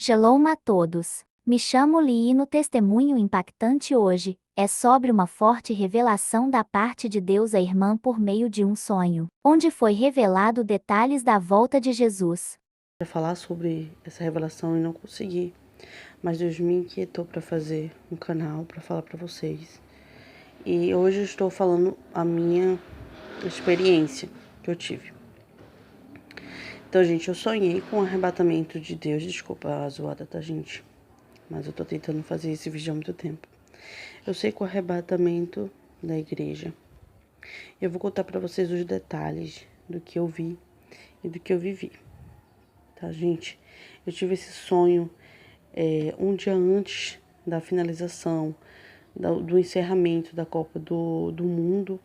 Shalom a todos. Me chamo Lee e no testemunho impactante hoje, é sobre uma forte revelação da parte de Deus à irmã por meio de um sonho, onde foi revelado detalhes da volta de Jesus. Para falar sobre essa revelação e não consegui, mas Deus me inquietou para fazer um canal para falar para vocês. E hoje eu estou falando a minha experiência que eu tive. Então, gente, eu sonhei com o arrebatamento de Deus. Desculpa a zoada, tá, gente? Mas eu tô tentando fazer esse vídeo há muito tempo. Eu sei com o arrebatamento da igreja. Eu vou contar para vocês os detalhes do que eu vi e do que eu vivi. Tá, gente? Eu tive esse sonho um dia antes da finalização, do encerramento da Copa do Mundo,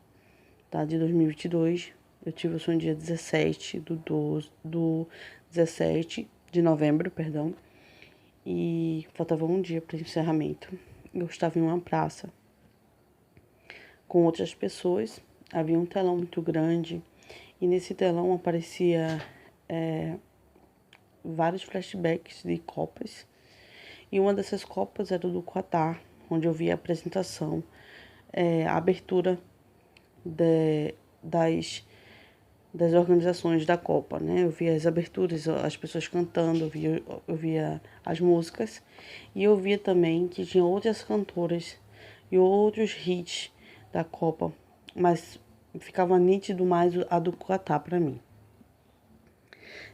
tá, de 2022. Eu tive o sonho dia 17 do 17 de novembro, perdão. E faltava um dia para o encerramento. Eu estava em uma praça com outras pessoas. Havia um telão muito grande. E nesse telão aparecia vários flashbacks de copas. E uma dessas copas era do Qatar, onde eu vi a apresentação, a abertura das organizações da Copa, né? Eu via as aberturas, as pessoas cantando, eu via as músicas. E eu via também que tinha outras cantoras e outros hits da Copa, mas ficava nítido mais a do Qatar para mim.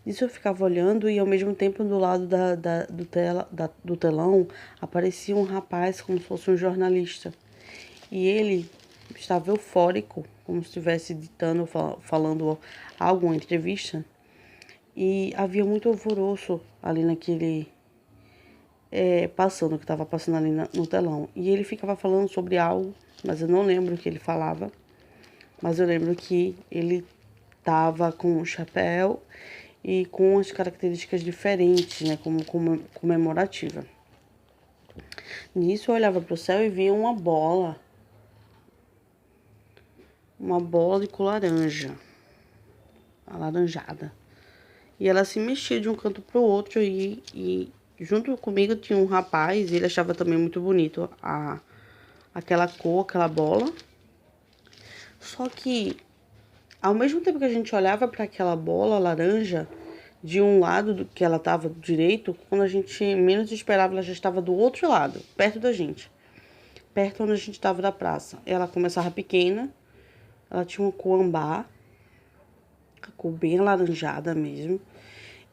Isso eu ficava olhando e ao mesmo tempo do lado do telão aparecia um rapaz como se fosse um jornalista. E ele estava eufórico, como se estivesse ditando, falando algo, uma entrevista. E havia muito alvoroço ali naquele que estava passando ali no telão. E ele ficava falando sobre algo, mas eu não lembro o que ele falava. Mas eu lembro que ele estava com um chapéu e com as características diferentes, né, como comemorativa. Nisso eu olhava para o céu e via uma bola de cor laranja, alaranjada. E ela se mexia de um canto para o outro e junto comigo tinha um rapaz, ele achava também muito bonito aquela cor, aquela bola. Só que ao mesmo tempo que a gente olhava para aquela bola laranja, de um lado do que ela estava direito, quando a gente menos esperava, ela já estava do outro lado, perto da gente. Perto onde a gente estava da praça. Ela começava pequena, ela tinha uma cor ambar, a cor bem alaranjada mesmo,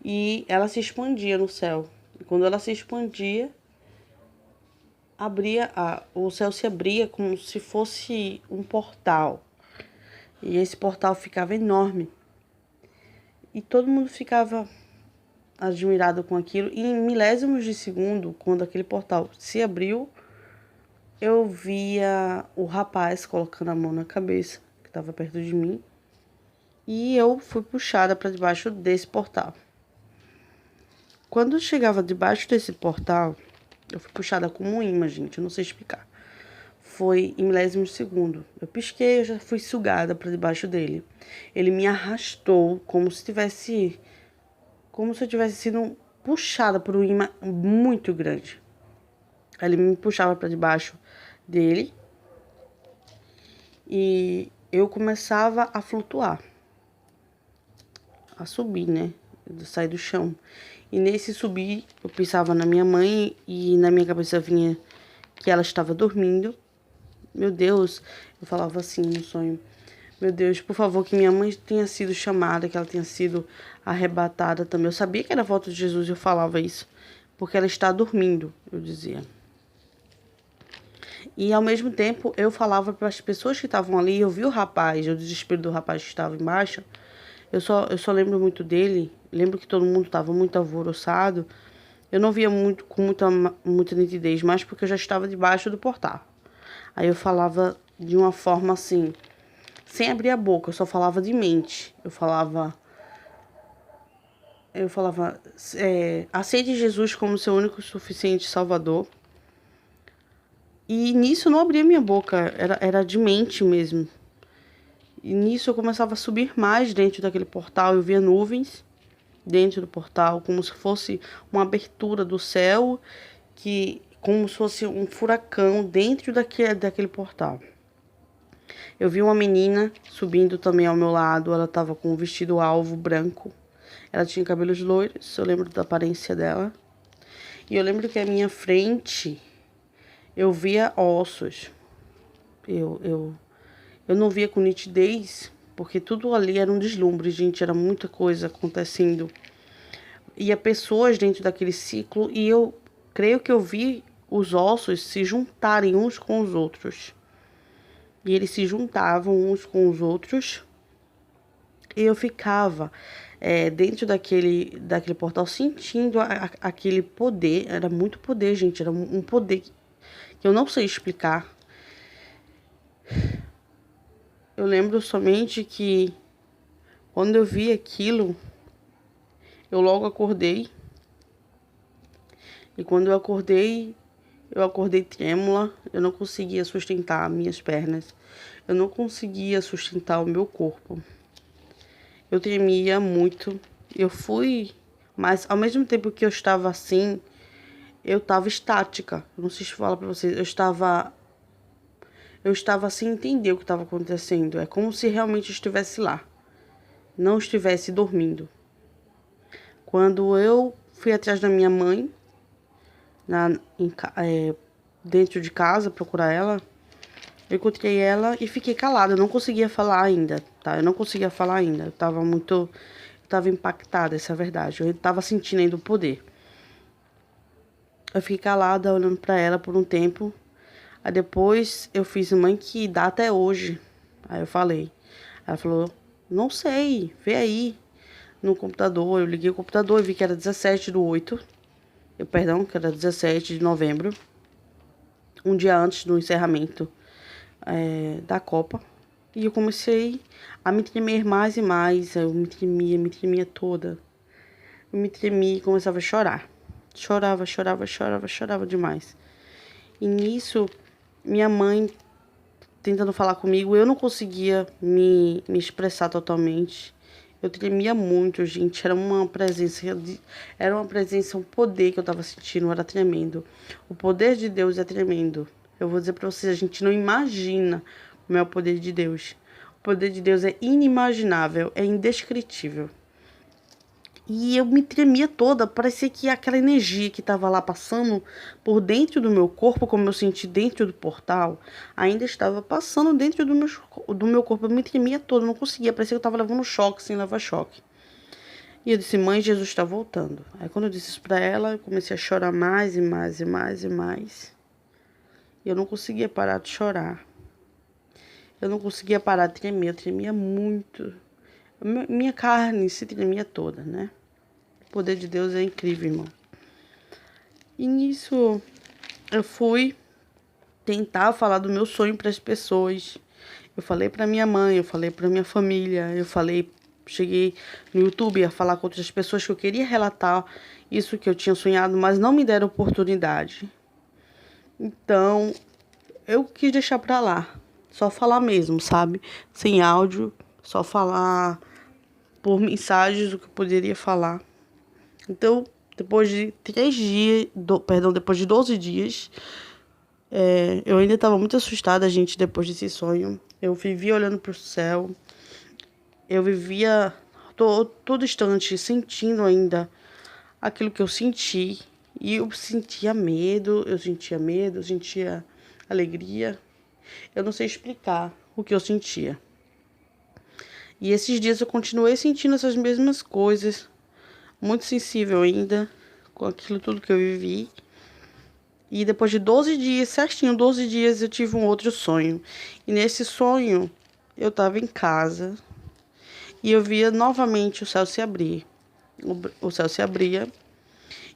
e ela se expandia no céu. E quando ela se expandia, o céu se abria como se fosse um portal. E esse portal ficava enorme. E todo mundo ficava admirado com aquilo. E em milésimos de segundo, quando aquele portal se abriu, eu via o rapaz colocando a mão na cabeça, que estava perto de mim. E eu fui puxada para debaixo desse portal. Quando eu chegava debaixo desse portal, eu fui puxada como um imã, gente, eu não sei explicar. Foi em milésimos de segundo. Eu pisquei, eu já fui sugada para debaixo dele. Ele me arrastou como se eu tivesse sido puxada por um imã muito grande. Ele me puxava para debaixo dele e eu começava a flutuar, a subir, né? Sair do chão. E nesse subir, eu pensava na minha mãe e na minha cabeça vinha que ela estava dormindo. Meu Deus, eu falava assim no sonho: meu Deus, por favor, que minha mãe tenha sido chamada, que ela tenha sido arrebatada também. Eu sabia que era a volta de Jesus e eu falava isso, porque ela está dormindo, eu dizia. E ao mesmo tempo eu falava para as pessoas que estavam ali, eu vi o rapaz, o desespero do rapaz que estava embaixo. Eu só lembro muito dele, lembro que todo mundo estava muito alvoroçado. Eu não via muito com muita nitidez, mas porque eu já estava debaixo do portal. Aí eu falava de uma forma assim, sem abrir a boca, eu só falava de mente. Eu falava, aceite Jesus como seu único e suficiente Salvador. E nisso eu não abria minha boca, era de mente mesmo. E nisso eu começava a subir mais dentro daquele portal, eu via nuvens dentro do portal, como se fosse uma abertura do céu, como se fosse um furacão dentro daquele portal. Eu vi uma menina subindo também ao meu lado, ela estava com um vestido alvo branco, ela tinha cabelos loiros, eu lembro da aparência dela. E eu lembro que à minha frente eu via ossos. Eu não via com nitidez, porque tudo ali era um deslumbre, gente, era muita coisa acontecendo. E pessoas dentro daquele ciclo, e eu creio que eu vi os ossos se juntarem uns com os outros. E eles se juntavam uns com os outros, e eu ficava dentro daquele portal sentindo aquele poder. Era muito poder, gente, era um poder que eu não sei explicar. Eu lembro somente que quando eu vi aquilo, eu logo acordei. E quando eu acordei trêmula, eu não conseguia sustentar minhas pernas. Eu não conseguia sustentar o meu corpo. Eu tremia muito. Mas ao mesmo tempo que eu estava assim, eu estava estática. Eu não sei se falar pra vocês, eu estava sem entender o que estava acontecendo. É como se realmente estivesse lá, não estivesse dormindo. Quando eu fui atrás da minha mãe, dentro de casa, procurar ela, eu encontrei ela e fiquei calada. Eu não conseguia falar ainda, tá? Eu não conseguia falar ainda. Eu tava impactada, essa é a verdade. Eu tava sentindo ainda o poder. Eu fiquei calada, olhando pra ela por um tempo. Aí depois eu fiz mãe que dá até hoje. Aí eu falei. Ela falou, não sei, vê aí no computador. Eu liguei o computador e vi que era 17/8. Perdão, que era 17 de novembro. Um dia antes do encerramento da Copa. E eu comecei a me tremer mais e mais. Eu me tremia toda. Eu me tremia e começava a chorar. Chorava demais. E nisso, minha mãe tentando falar comigo, eu não conseguia me expressar totalmente. Eu tremia muito, gente. Era uma presença, um poder que eu tava sentindo, era tremendo. O poder de Deus é tremendo. Eu vou dizer pra vocês, a gente não imagina como é o poder de Deus. O poder de Deus é inimaginável, é indescritível. E eu me tremia toda, parecia que aquela energia que estava lá passando por dentro do meu corpo, como eu senti dentro do portal, ainda estava passando dentro do meu corpo. Eu me tremia toda, não conseguia, parecia que eu estava levando choque sem levar choque. E eu disse, mãe, Jesus está voltando. Aí quando eu disse isso para ela, eu comecei a chorar mais e mais. E eu não conseguia parar de chorar. Eu não conseguia parar de tremer, eu tremia muito. Minha carne se tremia toda, né? O poder de Deus é incrível, irmão. E nisso, eu fui tentar falar do meu sonho para as pessoas. Eu falei para minha mãe, eu falei para minha família, cheguei no YouTube a falar com outras pessoas que eu queria relatar isso que eu tinha sonhado, mas não me deram oportunidade. Então, eu quis deixar para lá, só falar mesmo, sabe? Sem áudio, só falar por mensagens o que eu poderia falar. Então, depois de 12 dias, eu ainda estava muito assustada, gente, depois desse sonho. Eu vivia olhando para o céu. Eu vivia todo instante sentindo ainda aquilo que eu senti. E eu sentia medo, eu sentia alegria. Eu não sei explicar o que eu sentia. E esses dias eu continuei sentindo essas mesmas coisas. Muito sensível ainda com aquilo tudo que eu vivi. E depois de 12 dias, certinho, 12 dias, eu tive um outro sonho. E nesse sonho, eu estava em casa e eu via novamente o céu se abrir. O céu se abria.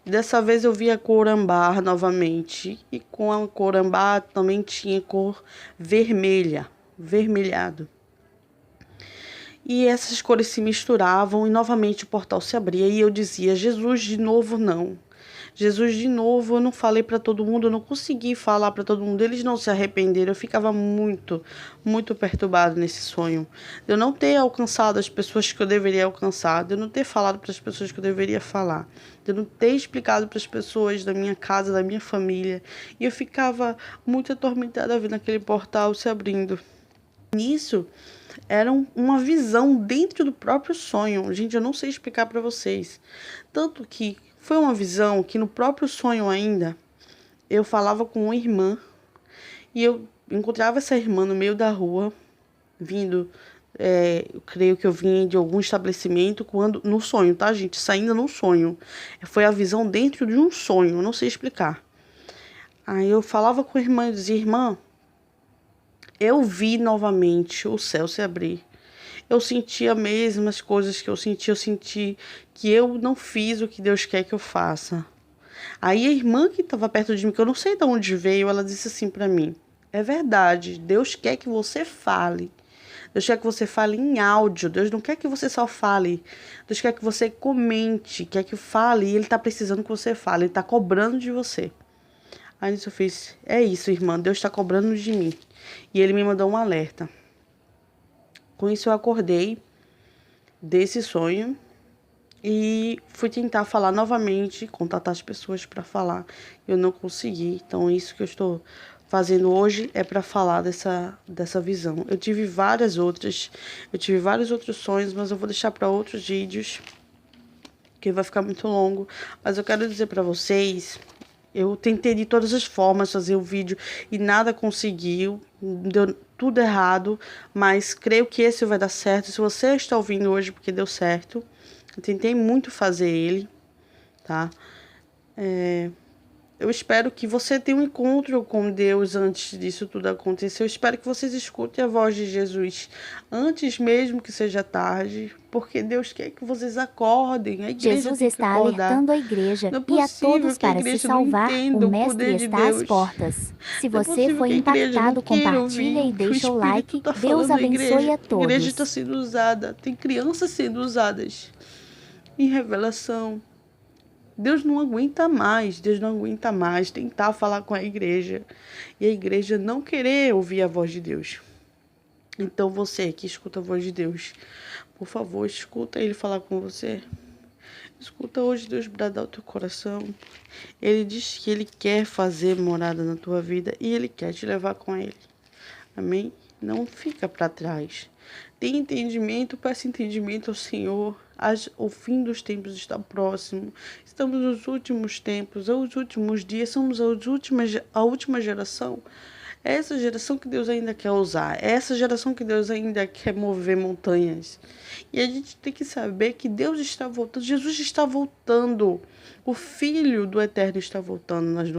E dessa vez eu via cor âmbar novamente. E com a cor âmbar também tinha cor vermelha, vermelhado. E essas cores se misturavam e novamente o portal se abria e eu dizia, Jesus, de novo não. Jesus, de novo, eu não falei para todo mundo, eu não consegui falar para todo mundo, eles não se arrependeram. Eu ficava muito, muito perturbado nesse sonho. De eu não ter alcançado as pessoas que eu deveria alcançar, de eu não ter falado para as pessoas que eu deveria falar, de eu não ter explicado para as pessoas da minha casa, da minha família. E eu ficava muito atormentada vendo aquele portal se abrindo. Nisso, era uma visão dentro do próprio sonho. Gente, eu não sei explicar para vocês. Tanto que foi uma visão que no próprio sonho ainda, eu falava com uma irmã e eu encontrava essa irmã no meio da rua, vindo, eu creio que eu vim de algum estabelecimento, quando no sonho, tá, gente? Saindo no sonho. Foi a visão dentro de um sonho, eu não sei explicar. Aí eu falava com a irmã e dizia, irmã, eu vi novamente o céu se abrir. Eu senti as mesmas coisas que eu senti que eu não fiz o que Deus quer que eu faça. Aí a irmã que estava perto de mim, que eu não sei de onde veio, ela disse assim para mim, é verdade, Deus quer que você fale. Deus quer que você fale em áudio, Deus não quer que você só fale. Deus quer que você comente, quer que fale, e Ele está precisando que você fale, Ele está cobrando de você. Aí eu fiz, é isso, irmã, Deus está cobrando de mim. E Ele me mandou um alerta. Com isso eu acordei desse sonho e fui tentar falar novamente, contatar as pessoas para falar. Eu não consegui, então isso que eu estou fazendo hoje é para falar dessa visão. Eu tive vários outros sonhos, mas eu vou deixar para outros vídeos, que vai ficar muito longo. Mas eu quero dizer para vocês, eu tentei de todas as formas fazer o vídeo e nada conseguiu, deu tudo errado, mas creio que esse vai dar certo. Se você está ouvindo hoje porque deu certo, eu tentei muito fazer ele, tá? Eu espero que você tenha um encontro com Deus antes disso tudo acontecer. Eu espero que vocês escutem a voz de Jesus antes mesmo que seja tarde, porque Deus quer que vocês acordem. A igreja Jesus tem que está acordar. alertando a igreja Não é e a possível todos que a para se igreja não salvar. O entenda o Mestre poder de está às Deus. portas. Se Não é você possível foi que a igreja não impactado, queira compartilha ouvir e o que o deixa o Espírito like. está Deus falando à abençoe igreja. a A igreja está todos. sendo usada, tem crianças sendo usadas em revelação. Deus não aguenta mais tentar falar com a igreja e a igreja não querer ouvir a voz de Deus. Então você que escuta a voz de Deus, por favor, escuta Ele falar com você. Escuta hoje Deus bradar o teu coração. Ele diz que Ele quer fazer morada na tua vida e Ele quer te levar com Ele. Amém? Não fica para trás. Tem entendimento, peça entendimento ao Senhor. O fim dos tempos está próximo. Estamos nos últimos tempos, aos últimos dias, somos a última geração. É essa geração que Deus ainda quer usar. É essa geração que Deus ainda quer mover montanhas. E a gente tem que saber que Deus está voltando. Jesus está voltando. O Filho do Eterno está voltando.